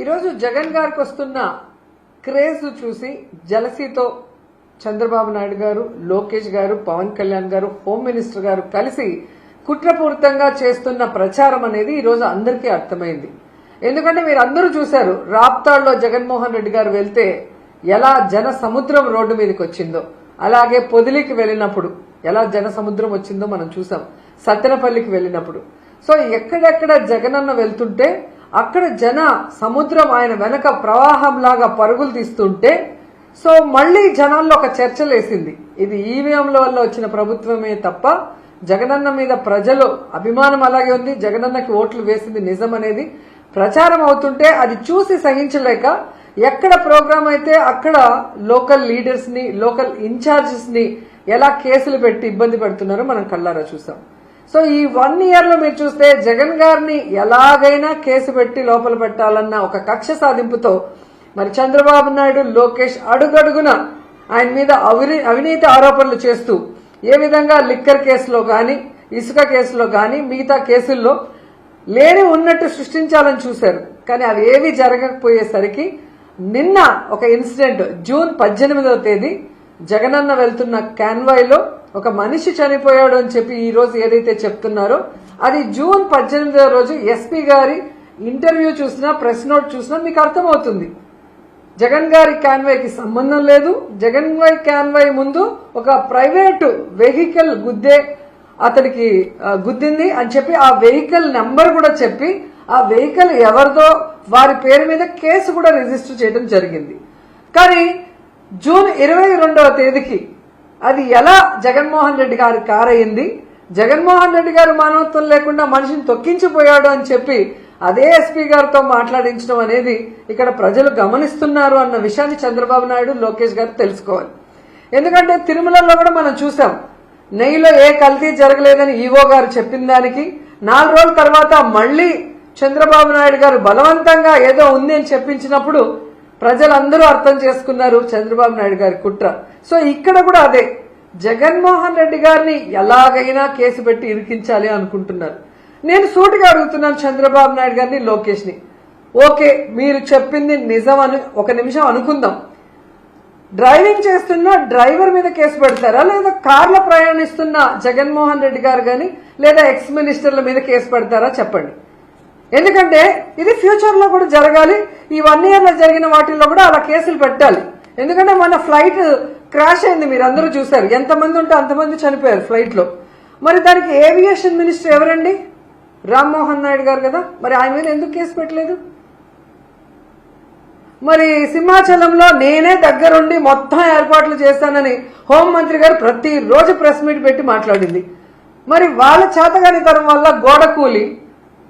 ఈరోజు జగన్ గారికి వస్తున్న క్రేజ్ చూసి జలసీతో చంద్రబాబు నాయుడు గారు, లోకేష్ గారు, పవన్ కళ్యాణ్ గారు, హోమ్ మినిస్టర్ గారు కలిసి కుట్రపూరితంగా చేస్తున్న ప్రచారం అనేది ఈరోజు అందరికీ అర్థమైంది. ఎందుకంటే మీరు అందరూ చూశారు, రాప్తాడ్లో జగన్మోహన్ రెడ్డి గారు వెళ్తే ఎలా జన సముద్రం రోడ్డు మీదకి వచ్చిందో, అలాగే పొదిలికి వెళ్ళినప్పుడు ఎలా జన సముద్రం వచ్చిందో మనం చూసాం, సత్తెనపల్లికి వెళ్ళినప్పుడు. సో ఎక్కడెక్కడ జగనన్న వెళ్తుంటే అక్కడ జన సముద్రం ఆయన వెనక ప్రవాహంలాగా పరుగులు తీస్తుంటే సో మళ్లీ జనాల్లో ఒక చర్చ లేసింది. ఇది ఈవీఎంల వల్ల వచ్చిన ప్రభుత్వమే తప్ప జగనన్న మీద ప్రజలు అభిమానం అలాగే ఉంది, జగనన్నకి ఓట్లు వేసింది నిజం అనేది ప్రచారం అవుతుంటే అది చూసి సహించలేక ఎక్కడ ప్రోగ్రాం అయితే అక్కడ లోకల్ లీడర్స్ ని, లోకల్ ఇన్ఛార్జెస్ ని ఎలా కేసులు పెట్టి ఇబ్బంది పెడుతున్నారో మనం కళ్ళారా చూసాం. సో ఈ 1 year లో మీరు చూస్తే జగన్ గారిని ఎలాగైనా కేసు పెట్టి లోపల పెట్టాలన్న ఒక కక్ష సాధింపుతో మరి చంద్రబాబు నాయుడు, లోకేష్ అడుగడుగున ఆయన మీద అవినీతి ఆరోపణలు చేస్తూ ఏ విధంగా లిక్కర్ కేసులో గాని, ఇసుక కేసులో గాని, మిగతా కేసుల్లో లేని ఉన్నట్టు సృష్టించాలని చూశారు. కానీ అవి ఏవి జరగకపోయేసరికి నిన్న ఒక ఇన్సిడెంట్, జూన్ 18వ తేదీ జగనన్న వెళ్తున్న కాన్వాయ్లో ఒక మనిషి చనిపోయాడు అని చెప్పి ఈ రోజు ఏదైతే చెప్తున్నారో అది జూన్ 18వ రోజు ఎస్పీ గారి ఇంటర్వ్యూ చూసినా, ప్రెస్ నోట్ చూసినా మీకు అర్థమవుతుంది. జగన్ గారి కాన్వాయ్కి సంబంధం లేదు. జగన్ గారి కాన్వాయ్ ముందు ఒక ప్రైవేటు వెహికల్ అతనికి గుద్దింది అని చెప్పి ఆ వెహికల్ నెంబర్ కూడా చెప్పి ఆ వెహికల్ ఎవరిదో వారి పేరు మీద కేసు కూడా రిజిస్టర్ చేయడం జరిగింది. కానీ జూన్ 22వ తేదీకి అది ఎలా జగన్మోహన్ రెడ్డి గారి కారు అయింది, జగన్మోహన్ రెడ్డి గారు మానవత్వం లేకుండా మనిషిని తొక్కించిపోయాడు అని చెప్పి అదే ఎస్పీ గారితో మాట్లాడించడం అనేది ఇక్కడ ప్రజలు గమనిస్తున్నారు అన్న విషయాన్ని చంద్రబాబు నాయుడు, లోకేష్ గారు తెలుసుకోవాలి. ఎందుకంటే తిరుమలలో కూడా మనం చూసాం, నెయ్యిలో ఏ కల్తీ జరగలేదని ఈవో గారు చెప్పిన దానికి 4 రోజుల తర్వాత మళ్లీ చంద్రబాబు నాయుడు గారు బలవంతంగా ఏదో ఉంది అని చెప్పించినప్పుడు ప్రజలందరూ అర్థం చేసుకున్నారు చంద్రబాబు నాయుడు గారి కుట్ర. సో ఇక్కడ కూడా అదే, జగన్మోహన్ రెడ్డి గారిని ఎలాగైనా కేసు పెట్టి ఇరికించాలి అనుకుంటున్నారు. నేను సూటిగా అడుగుతున్నాను చంద్రబాబు నాయుడు గారిని, లోకేష్ ని, ఓకే మీరు చెప్పింది నిజం అని ఒక నిమిషం అనుకుందాం. డ్రైవింగ్ చేస్తున్న డ్రైవర్ మీద కేసు పెడతారా, లేదా కార్లో ప్రయాణిస్తున్న జగన్మోహన్ రెడ్డి గారు గాని లేదా ఎక్స్ మినిస్టర్ల మీద కేసు పెడతారా చెప్పండి. ఎందుకంటే ఇది ఫ్యూచర్ లో కూడా జరగాలి. ఈ 1 year లో జరిగిన వాటిల్లో కూడా అలా కేసులు పెట్టాలి. ఎందుకంటే మన ఫ్లైట్ క్రాష్ అయింది, మీరు అందరూ చూశారు, ఎంతమంది ఉంటే అంతమంది చనిపోయారు ఫ్లైట్ లో. మరి దానికి ఏవియేషన్ మినిస్టర్ ఎవరండి? రామ్మోహన్ నాయుడు గారు కదా. మరి ఆయన మీద ఎందుకు కేసు పెట్టలేదు? మరి సింహాచలంలో నేనే దగ్గరుండి మొత్తం ఏర్పాట్లు చేస్తానని హోంమంత్రి గారు ప్రతిరోజు ప్రెస్ మీట్ పెట్టి మాట్లాడింది. మరి వాళ్ళ చేతగానితనం వల్ల గోడ కూలి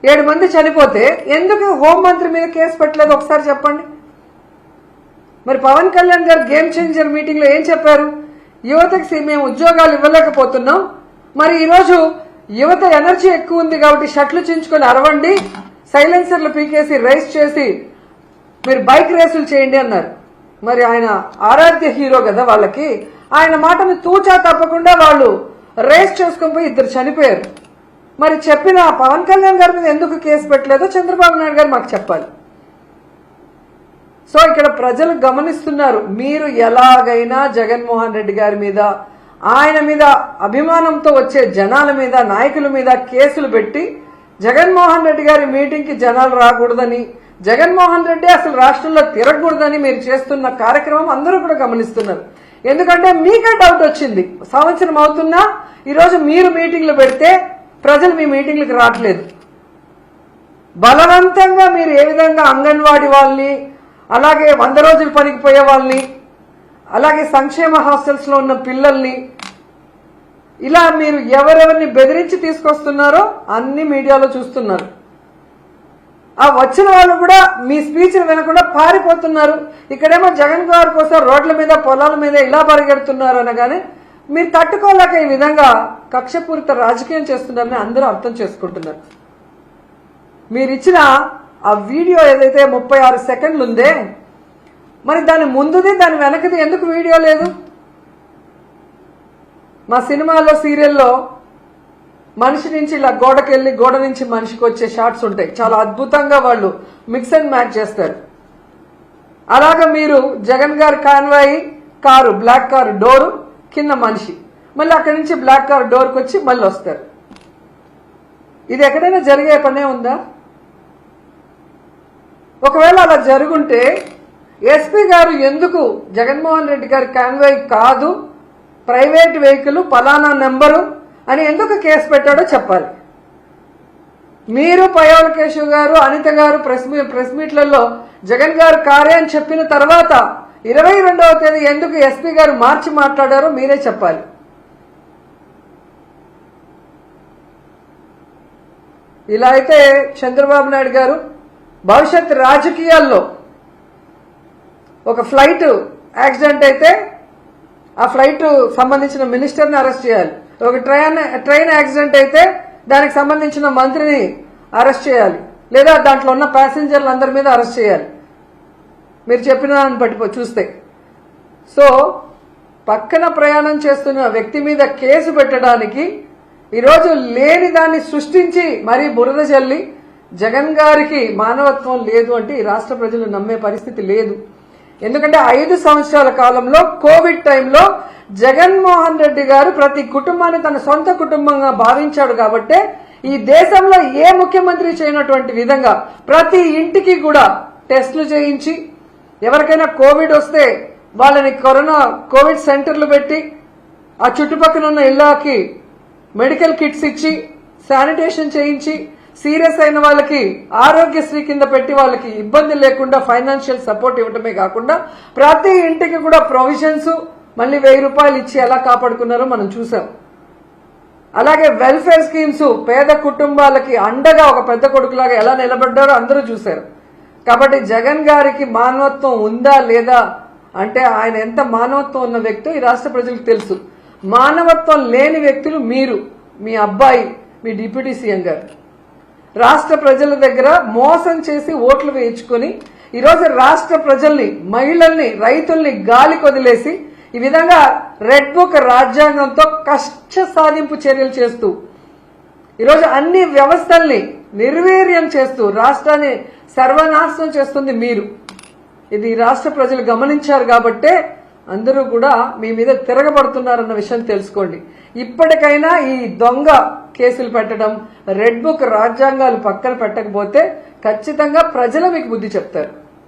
7 మంది చనిపోతే ఎందుకు హోంమంత్రి మీద కేసు పెట్టలేదు ఒకసారి చెప్పండి. మరి పవన్ కళ్యాణ్ గారు గేమ్ చేంజర్ మీటింగ్ లో ఏం చెప్పారు? యువతకి మేము ఉద్యోగాలు ఇవ్వలేకపోతున్నాం, మరి ఈరోజు యువత ఎనర్జీ ఎక్కువ ఉంది కాబట్టి షట్లు చించుకొని అరవండి, సైలెన్సర్లు పీకేసి రేస్ చేసి మీరు బైక్ రేసులు చేయండి అన్నారు. మరి ఆయన ఆరాధ్య హీరో కదా వాళ్ళకి, ఆయన మాటను తూచా తప్పకుండా వాళ్ళు రేస్ చేసుకుని పోయి 2 చనిపోయారు. మరి చెప్పిన పవన్ కళ్యాణ్ గారి మీద ఎందుకు కేసు పెట్టలేదో చంద్రబాబు నాయుడు గారు మాకు చెప్పాలి. సో ఇక్కడ ప్రజలు గమనిస్తున్నారు, మీరు ఎలాగైనా జగన్మోహన్ రెడ్డి గారి మీద, ఆయన మీద అభిమానంతో వచ్చే జనాల మీద, నాయకుల మీద కేసులు పెట్టి జగన్మోహన్ రెడ్డి గారి మీటింగ్ కి జనాలు రాకూడదని, జగన్మోహన్ రెడ్డి అసలు రాష్ట్రంలో తిరగకూడదని మీరు చేస్తున్న కార్యక్రమం అందరూ కూడా గమనిస్తున్నారు. ఎందుకంటే మీకే డౌట్ వచ్చింది, సంవత్సరం అవుతున్నా ఈరోజు మీరు మీటింగ్లు పెడితే ప్రజలు మీ మీటింగ్లకు రావట్లేదు. బలవంతంగా మీరు ఏ విధంగా అంగన్వాడీ వాళ్ళని, అలాగే 100 రోజులు పనికి పోయే వాళ్ళని, అలాగే సంక్షేమ హాస్టల్స్ లో ఉన్న పిల్లల్ని, ఇలా మీరు ఎవరెవరిని బెదిరించి తీసుకొస్తున్నారో అన్ని మీడియాలో చూస్తున్నారు. ఆ వచ్చిన వాళ్ళు కూడా మీ స్పీచ్ వినకుండా పారిపోతున్నారు. ఇక్కడేమో జగన్ గారి కోసం రోడ్ల మీద, పొలాల మీద ఇలా పరిగెడుతున్నారు అనగానే మీరు తట్టుకోలేక ఈ విధంగా కక్షపూరిత రాజకీయం చేస్తున్నారని అందరూ అర్థం చేసుకుంటున్నారు. మీరిచ్చిన ఆ వీడియో ఏదైతే 36 సెకండ్లు ఉందే, మరి దాని ముందుది దాని వెనకది ఎందుకు వీడియో లేదు? మా సినిమాలో, సీరియల్లో మనిషి నుంచి ఇలా గోడకెళ్ళి గోడ నుంచి మనిషికి వచ్చే షాట్స్ ఉంటాయి. చాలా అద్భుతంగా వాళ్ళు మిక్స్ అండ్ మ్యాచ్ చేస్తారు. అలాగా మీరు జగన్ గారి convoy car, black car door కింద మనిషి, మళ్ళీ అక్కడి నుంచి బ్లాక్ కారు డోర్కి వచ్చి మళ్ళీ వస్తారు. ఇది ఎక్కడైనా జరిగే పనే ఉందా? ఒకవేళ అలా జరుగుంటే ఎస్పీ గారు ఎందుకు జగన్మోహన్ రెడ్డి గారి కాన్వాయ్ కాదు, ప్రైవేట్ వెహికల్ పలానా నెంబరు అని ఎందుకు కేసు పెట్టాడో చెప్పాలి. మీరు పయ్యావుల కేశవ్ గారు, అనిత గారు ప్రెస్ మీట్లలో జగన్ గారు కారే అని చెప్పిన తర్వాత 22వ తేదీ ఎందుకు ఎస్పీ గారు మార్చి మాట్లాడారో మీరే చెప్పాలి. ఇలా అయితే చంద్రబాబు నాయుడు గారు భవిష్యత్ రాజకీయాల్లో ఒక ఫ్లైట్ యాక్సిడెంట్ అయితే ఆ ఫ్లైట్ సంబంధించిన మినిస్టర్ని అరెస్ట్ చేయాలి. ఒక ట్రైన్ యాక్సిడెంట్ అయితే దానికి సంబంధించిన మంత్రిని అరెస్ట్ చేయాలి, లేదా దాంట్లో ఉన్న ప్యాసింజర్లు అందరి మీద అరెస్ట్ చేయాలి, మీరు చెప్పిన దాన్ని బట్టి చూస్తే. సో పక్కన ప్రయాణం చేస్తున్న వ్యక్తి మీద కేసు పెట్టడానికి ఈరోజు లేని దాన్ని సృష్టించి మరీ బురద చల్లి జగన్ గారికి మానవత్వం లేదు అంటే ఈ రాష్ట్ర ప్రజలు నమ్మే పరిస్థితి లేదు. ఎందుకంటే 5 సంవత్సరాల కాలంలో కోవిడ్ టైంలో జగన్మోహన్ రెడ్డి గారు ప్రతి కుటుంబాన్ని తన సొంత కుటుంబంగా భావించాడు కాబట్టే ఈ దేశంలో ఏ ముఖ్యమంత్రి చేయనటువంటి విధంగా ప్రతి ఇంటికి కూడా టెస్టులు చేయించి ఎవరికైనా కోవిడ్ వస్తే వాళ్ళని కోవిడ్ సెంటర్లు పెట్టి ఆ చుట్టుపక్కల ఉన్న ఇళ్లకి మెడికల్ కిట్స్ ఇచ్చి శానిటేషన్ చేయించి సీరియస్ అయిన వాళ్ళకి ఆరోగ్యశ్రీ కింద పెట్టి వాళ్ళకి ఇబ్బంది లేకుండా ఫైనాన్షియల్ సపోర్ట్ ఇవ్వటమే కాకుండా ప్రతి ఇంటికి కూడా ప్రొవిజన్స్ మళ్ళీ 1000 రూపాయలు ఇచ్చి ఎలా కాపాడుకున్నారో మనం చూసాం. అలాగే వెల్ఫేర్ స్కీమ్స్ పేద కుటుంబాలకి అండగా ఒక పెద్ద కొడుకులాగా ఎలా నిలబడ్డారో అందరూ చూశారు. కాబట్టి జగన్ గారికి మానవత్వం ఉందా లేదా అంటే ఆయన ఎంత మానవత్వం ఉన్న వ్యక్తో ఈ రాష్ట్ర ప్రజలకు తెలుసు. మానవత్వం లేని వ్యక్తులు మీరు, మీ అబ్బాయి, మీ డిప్యూటీ సీఎం గారు రాష్ట్ర ప్రజల దగ్గర మోసం చేసి ఓట్లు వేయించుకొని ఈరోజు రాష్ట్ర ప్రజల్ని, మహిళల్ని, రైతుల్ని గాలి కొదిలేసి ఈ విధంగా రెడ్ బుక్ రాజ్యాంగంతో కష్ట సాధింపు చర్యలు చేస్తూ ఈరోజు అన్ని వ్యవస్థల్ని నిర్వీర్యం చేస్తూ రాష్ట్రాన్ని సర్వనాశనం చేస్తుంది మీరు. ఇది రాష్ట్ర ప్రజలు గమనించారు కాబట్టే అందరూ కూడా మీ మీద తిరగబడుతున్నారన్న విషయం తెలుసుకోండి. ఇప్పటికైనా ఈ దొంగ కేసులు పెట్టడం, రెడ్ బుక్ రాజ్యాంగాలు పక్కన పెట్టకపోతే ఖచ్చితంగా ప్రజలు మీకు బుద్ధి చెప్తారు.